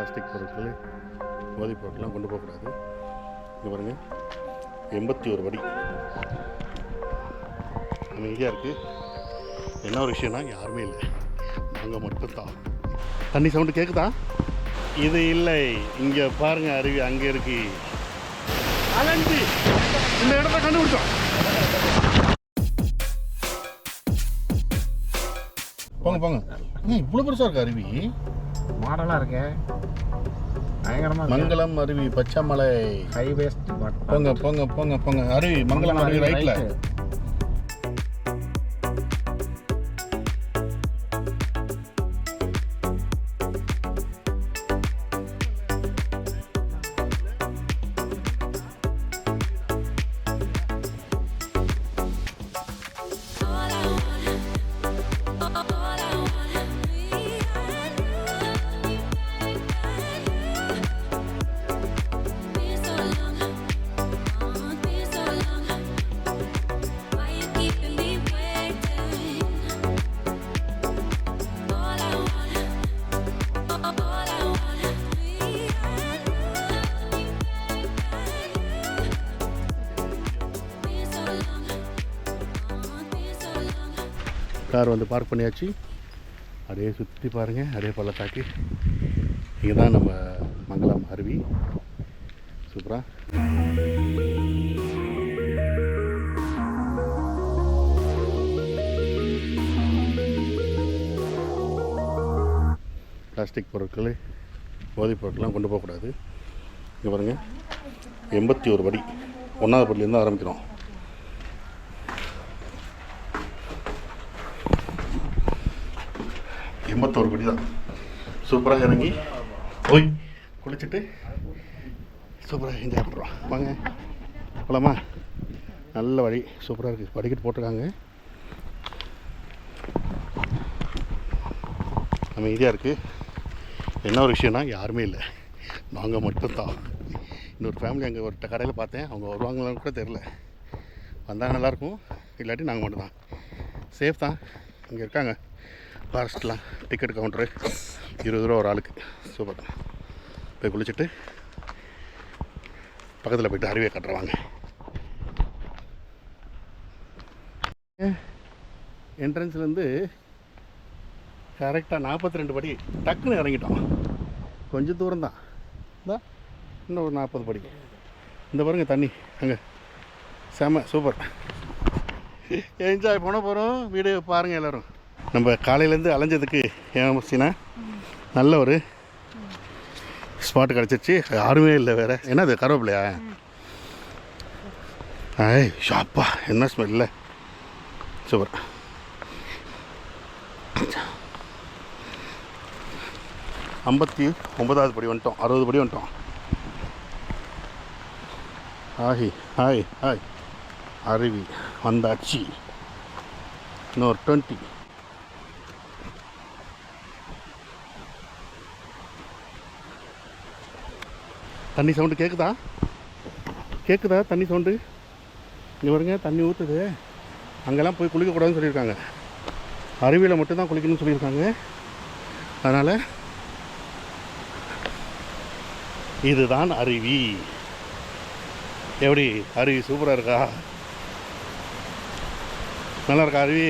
Plastic பொருட்கள் போதைப் பொருட்கள்லாம் கொண்டு போகக்கூடாது. இங்கே பாருங்கள், 81 படி அமைதியாக இருக்குது. என்ன ஒரு விஷயம்னா யாருமே இல்லை, நாங்கள் மட்டும்தான். தண்ணி சவுண்டு கேட்குதா? இது இல்லை, இங்கே பாருங்கள் அருவி அங்கே இருக்கு. அலஞ்சி இந்த இடத்த கண்டுபிடிச்சோம். போங்க போங்க. இவ்வளோ பெருசாக இருக்கு அருவி, மாடலாக இருக்கு, பயங்கரமாக. மங்களம் அருவி, பச்சைமலை ஹைவேஸ்ட். போங்க போங்க போங்க போங்க. அருவி மங்களம் அருவி ரைட்டில். கார் வந்து பார்க் பண்ணியாச்சு. அப்படியே சுற்றி பாருங்கள், அப்படியே பள்ளத்தாக்கு. இங்கே தான் நம்ம மங்களம் அருவி. சூப்பராக பிளாஸ்டிக் பொருட்கள் போதைப் பொருட்கள்லாம் கொண்டு போகக்கூடாது. இங்கே பாருங்கள், 81 படி, 1வது படிலேருந்து ஆரம்பிக்கிறோம். ஒரு படி தான். சூப்பராக இறங்கி போய் குளிச்சுட்டு சூப்பராக என்ஜாய் பண்ணுறோம். வாங்க போகலாமா? நல்ல வழி, சூப்பராக இருக்குது. படிக்கட்டு போட்டிருக்காங்க, அமைதியாக இருக்குது. என்ன ஒரு விஷயம்னா யாருமே இல்லை, நாங்கள் மட்டும்தான். இன்னொரு ஃபேமிலி அங்கே ஒரு கடையில் பார்த்தேன், அவங்க வருவாங்களான்னு கூட தெரில. வந்தால் நல்லாயிருக்கும், இல்லாட்டி நாங்கள் மட்டும்தான். சேஃப் தான். இங்கே இருக்காங்க ஃபாரஸ்ட்லாம், டிக்கெட் கவுண்டரு 20 ரூபா ஒரு ஆளுக்கு. சூப்பர். போய் குளிச்சுட்டு பக்கத்தில் போய்ட்டு அருவியை கட்டுறவாங்க. என்ட்ரன்ஸ்லேருந்து கரெக்டாக 42 படி டக்குன்னு இறங்கிட்டோம். கொஞ்சம் தூரம் தான், இன்னும் ஒரு 40 படி. இந்த பாருங்கள் தண்ணி அங்கே செம சூப்பர். என்ஜாய் பண்ண போகிறோம். வீடியோ பாருங்கள் எல்லோரும். நம்ம காலையிலேருந்து அலைஞ்சதுக்கு ஏன்னா நல்ல ஒரு ஸ்பாட்டு கிடச்சிருச்சு. யாருமே இல்லை வேறு. என்னது கருவேப்பிலையா? ஐய் ஷாப்பா, என்ன ஸ்மெல் இல்லை. சூப்பர். 59வது படி வந்துட்டோம். 60 படி வந்துட்டோம். ஆஹி ஹாய் ஹாய், அருவி வந்தாச்சு. இன்னொரு 20. தண்ணி சவுண்டு கேட்குதா? கேட்குதா தண்ணி சவுண்டு? இங்கே பாருங்க, தண்ணி ஊற்றுது. அங்கெல்லாம் போய் குளிக்கக்கூடாதுன்னு சொல்லியிருக்காங்க, அருவியில் மட்டும்தான் குளிக்கணும்னு சொல்லியிருக்காங்க. அதனால் இதுதான் அருவி. எப்படி அருவி சூப்பராக இருக்கா? நல்லா இருக்கா அருவி?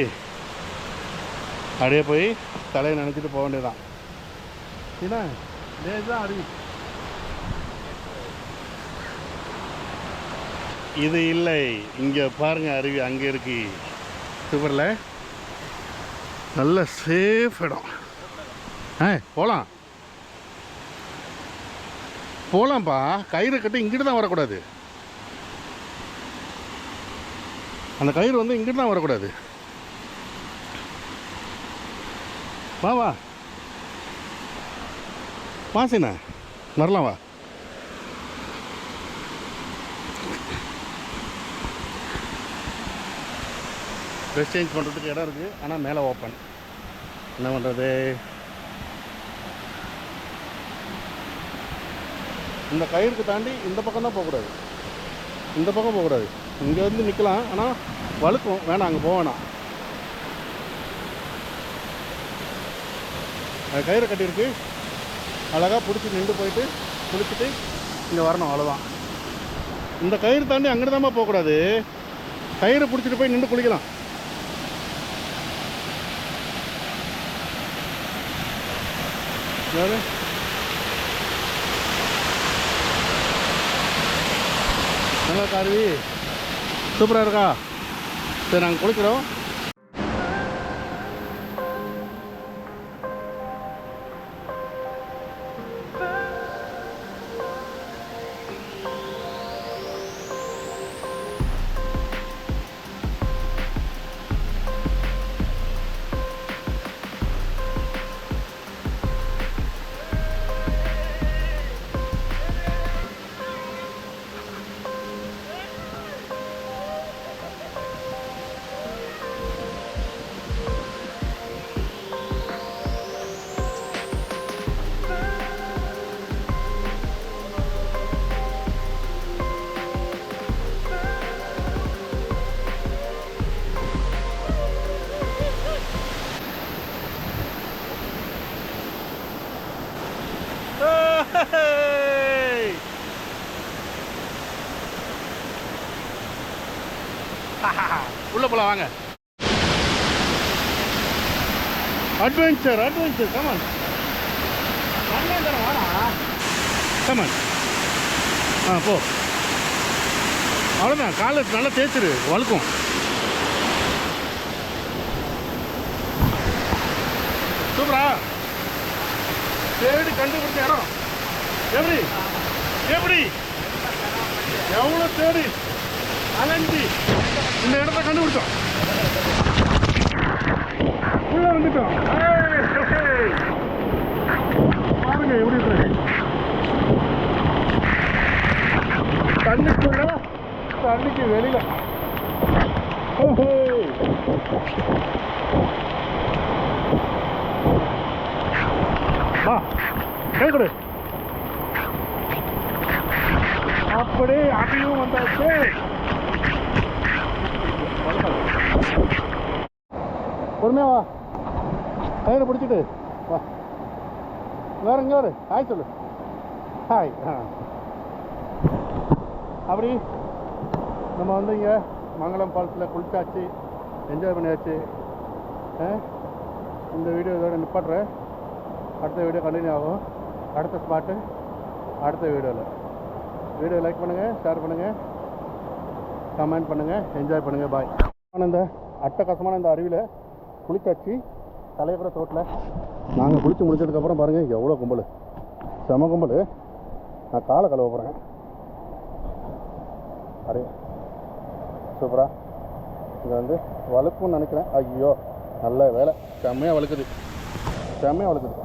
அப்படியே போய் தலையை நினச்சிட்டு போக வேண்டியதுதான். ஏன்னா இதுதான் அருவி. இது இல்லை, இங்கே பாருங்கள் அருவி அங்கே இருக்கு. சூப்பரில், நல்ல சேஃப் இடம். போகலாம் போகலாம்ப்பா. கயிறு கட்டி இங்கிட்டு தான் வரக்கூடாது. அந்த கயிறு வந்து இங்கிட்டு தான் வரக்கூடாது. வா வா வாசிண்ணா, வரலாம் வா. ட்ரெஸ் சேஞ்ச் பண்ணுறதுக்கு இடம் இருக்குது, ஆனால் மேலே ஓப்பன். என்ன பண்ணுறது? இந்த கயிறுக்கு தாண்டி இந்த பக்கம் தான் போகக்கூடாது, இந்த பக்கம் போகக்கூடாது. இங்கேருந்து நிற்கலாம், ஆனால் வழுக்கும். வேணாம், அங்கே போக வேணாம். அது கயிறு கட்டியிருக்கு, அழகாக பிடிச்சி நின்று போயிட்டு குளிச்சுட்டு இங்கே வரணும், அவ்வளோதான். இந்த கயிறு தாண்டி அங்கிட்டு தான்ப்பா போகக்கூடாது. கயிறு பிடிச்சிட்டு போய் நின்று குளிக்கலாம். யாரு நல்லா இருக்கா அருவி? சூப்பராக இருக்கா? சரி, நாங்கள் குளிக்கிறோம். உள்ள போலாம் வாங்க. Adventure adventure come on come on. போ. அவ்வளோதான், காலை நல்லா தேய்ச்சிரு, வழுக்கும். சூப்பரா தேடி கண்டுபிடிச்ச இடம். எப்படி எப்படி எவ்வளோ தேடி அலைஞ்சி இந்த இடத்த கண்டுபிடிச்சோம். உள்ள வந்துட்டோம். பாருங்க எப்படி இருக்கு. தண்ணிக்குள்ள தண்ணிக்கு வெளியில. வா கை கொடு. அப்படியே அதையும் வந்தாச்சு. பொறுமையா வா, கையில் பிடிச்சிட்டு வா. வேறு இங்கே வரு, ஹாய் சொல்லு. ஹாய். அப்படி நம்ம வந்து இங்கே மங்களம் ஃபால்ஸில் குளிச்சாச்சு, என்ஜாய் பண்ணியாச்சு. இந்த வீடியோ இதோட நிப்பாட்டுறேன். அடுத்த வீடியோ கண்டினியூ ஆகும். அடுத்த ஸ்பாட்டு அடுத்த வீடியோவில். வீடியோ லைக் பண்ணுங்கள், ஷேர் பண்ணுங்கள், கமெண்ட் பண்ணுங்கள், என்ஜாய் பண்ணுங்கள். பாய். இந்த அட்டகாசமான இந்த அருவியில் குளிச்சாச்சு, தலையப்புற தோட்டில். நாங்கள் குளித்து முடிச்சதுக்கப்புறம் பாருங்கள் எவ்வளோ கும்பல், செம கும்பல். நான் காலை கழுவ போகிறேன். அரே சூப்பரா. இங்கே வந்து வழுக்குன்னு நினைக்கிறேன். ஐயோ நல்ல வேலை, செம்மையாக வழுக்குது, செம்மையாக வழுக்குது.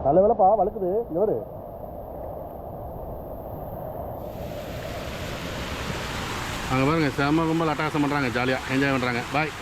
நல்ல வேலைப்பா வழுக்குது. இங்கே வரு. அங்கே பாருங்கள் செம்ம கும்பல் அட்டகாசம் பண்ணுறாங்க, ஜாலியாக என்ஜாய் பண்ணுறாங்க. பாய்.